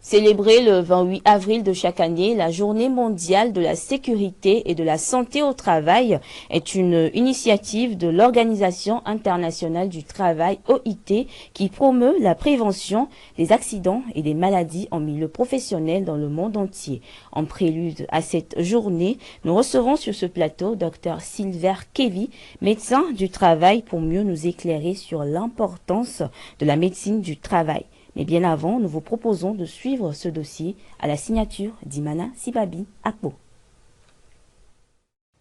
Célébrer le 28 avril de chaque année, la Journée mondiale de la sécurité et de la santé au travail est une initiative de l'Organisation internationale du travail OIT qui promeut la prévention des accidents et des maladies en milieu professionnel dans le monde entier. En prélude à cette journée, nous recevons sur ce plateau Dr Silver Kevy, médecin du travail, pour mieux nous éclairer sur l'importance de la médecine du travail. Mais bien avant, nous vous proposons de suivre ce dossier à la signature d'Imana Sibabi Akbo.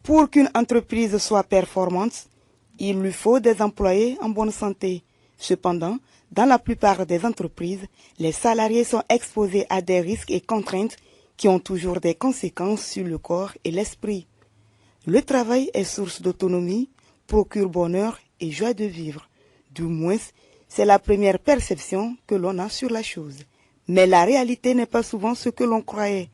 Pour qu'une entreprise soit performante, il lui faut des employés en bonne santé. Cependant, dans la plupart des entreprises, les salariés sont exposés à des risques et contraintes qui ont toujours des conséquences sur le corps et l'esprit. Le travail est source d'autonomie, procure bonheur et joie de vivre. Du moins, c'est la première perception que l'on a sur la chose. Mais la réalité n'est pas souvent ce que l'on croyait.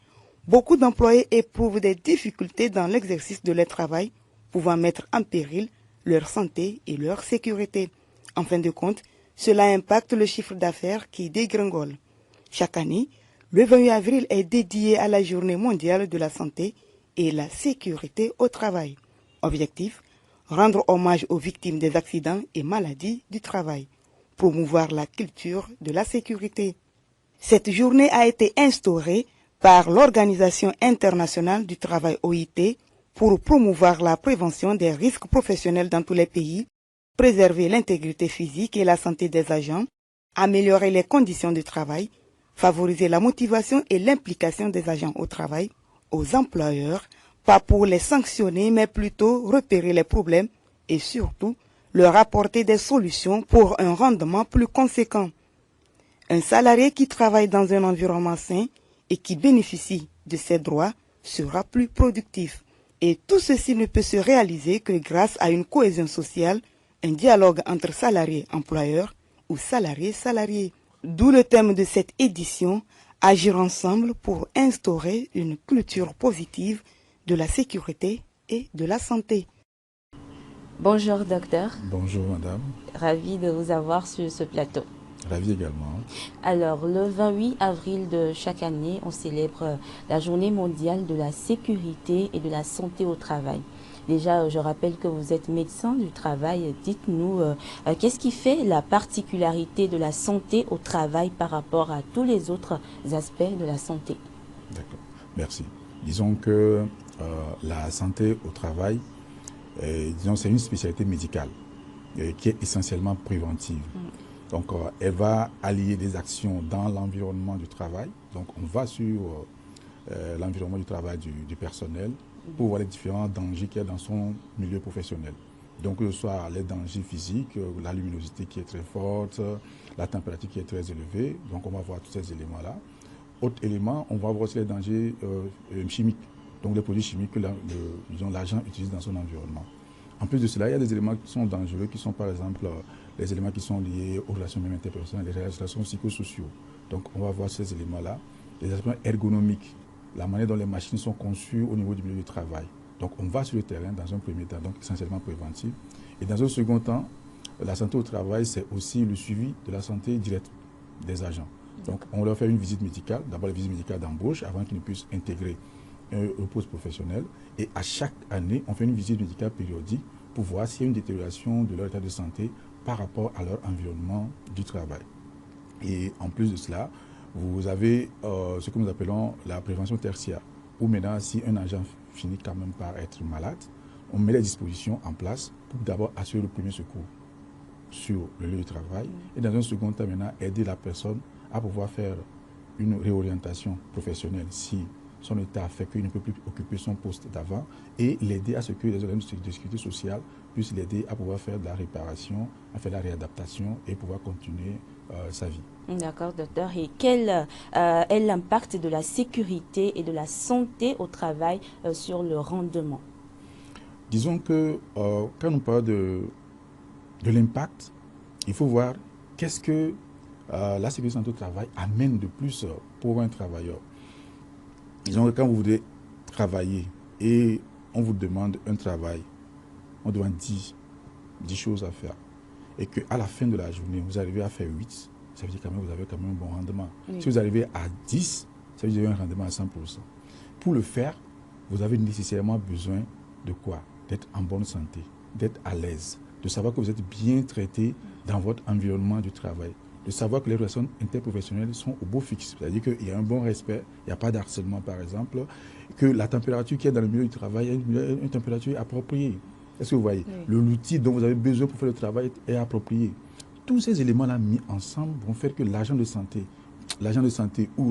Beaucoup d'employés éprouvent des difficultés dans l'exercice de leur travail, pouvant mettre en péril leur santé et leur sécurité. En fin de compte, cela impacte le chiffre d'affaires qui dégringole. Chaque année, le 28 avril est dédié à la Journée mondiale de la santé et la sécurité au travail. Objectif, rendre hommage aux victimes des accidents et maladies du travail. Promouvoir la culture de la sécurité. Cette journée a été instaurée par l'Organisation internationale du travail OIT pour promouvoir la prévention des risques professionnels dans tous les pays, préserver l'intégrité physique et la santé des agents, améliorer les conditions de travail, favoriser la motivation et l'implication des agents au travail, aux employeurs, pas pour les sanctionner mais plutôt repérer les problèmes et surtout leur apporter des solutions pour un rendement plus conséquent. Un salarié qui travaille dans un environnement sain et qui bénéficie de ses droits sera plus productif. Et tout ceci ne peut se réaliser que grâce à une cohésion sociale, un dialogue entre salariés-employeurs ou salariés-salariés. D'où le thème de cette édition, agir ensemble pour instaurer une culture positive de la sécurité et de la santé. Bonjour docteur. Bonjour madame. Ravi de vous avoir sur ce plateau. Ravi également. Alors, le 28 avril de chaque année, on célèbre la Journée mondiale de la sécurité et de la santé au travail. Déjà, je rappelle que vous êtes médecin du travail. Dites-nous, qu'est-ce qui fait la particularité de la santé au travail par rapport à tous les autres aspects de la santé? D'accord, merci. Disons que la santé au travail, c'est une spécialité médicale qui est essentiellement préventive. Donc, elle va allier des actions dans l'environnement du travail. Donc, on va sur l'environnement du travail du personnel pour voir les différents dangers qu'il y a dans son milieu professionnel. Donc, que ce soit les dangers physiques, la luminosité qui est très forte, la température qui est très élevée. Donc, on va voir tous ces éléments-là. Autre élément, on va voir aussi les dangers chimiques. Donc, les produits chimiques que l'agent utilise dans son environnement. En plus de cela, il y a des éléments qui sont dangereux, qui sont par exemple les éléments qui sont liés aux relations même interpersonnelles, les relations psychosociaux. Donc on va voir ces éléments-là. Les aspects ergonomiques, la manière dont les machines sont conçues au niveau du milieu du travail. Donc on va sur le terrain dans un premier temps, donc essentiellement préventif. Et dans un second temps, la santé au travail, c'est aussi le suivi de la santé directe des agents. Donc on leur fait une visite médicale, d'abord la visite médicale d'embauche avant qu'ils ne puissent intégrer un poste professionnel. Et à chaque année, on fait une visite médicale périodique pour voir s'il y a une détérioration de leur état de santé par rapport à leur environnement du travail. Et en plus de cela, vous avez ce que nous appelons la prévention tertiaire, où maintenant, si un agent finit quand même par être malade, on met les dispositions en place pour d'abord assurer le premier secours sur le lieu de travail et dans un second temps, maintenant, aider la personne à pouvoir faire une réorientation professionnelle si son état fait qu'il ne peut plus occuper son poste d'avant et l'aider à ce que les organismes de sécurité sociale puissent l'aider à pouvoir faire de la réparation, à faire de la réadaptation et pouvoir continuer sa vie. D'accord, docteur. Et quel est l'impact de la sécurité et de la santé au travail sur le rendement? Disons que quand on parle de l'impact, il faut voir qu'est-ce que la sécurité santé au travail amène de plus pour un travailleur. Disons que quand vous voulez travailler et on vous demande un travail, on demande 10 choses à faire. Et qu'à la fin de la journée, vous arrivez à faire 8, ça veut dire quand même vous avez quand même un bon rendement. Oui. Si vous arrivez à 10, ça veut dire que vous avez un rendement à 100%. Pour le faire, vous avez nécessairement besoin de quoi? D'être en bonne santé, d'être à l'aise, de savoir que vous êtes bien traité dans votre environnement du travail, de savoir que les relations interprofessionnelles sont au beau fixe, c'est-à-dire qu'il y a un bon respect, il n'y a pas d'harcèlement par exemple, que la température qui est dans le milieu du travail est une température appropriée. Est-ce que vous voyez? Oui. L'outil dont vous avez besoin pour faire le travail est approprié. Tous ces éléments-là mis ensemble vont faire que l'agent de santé ou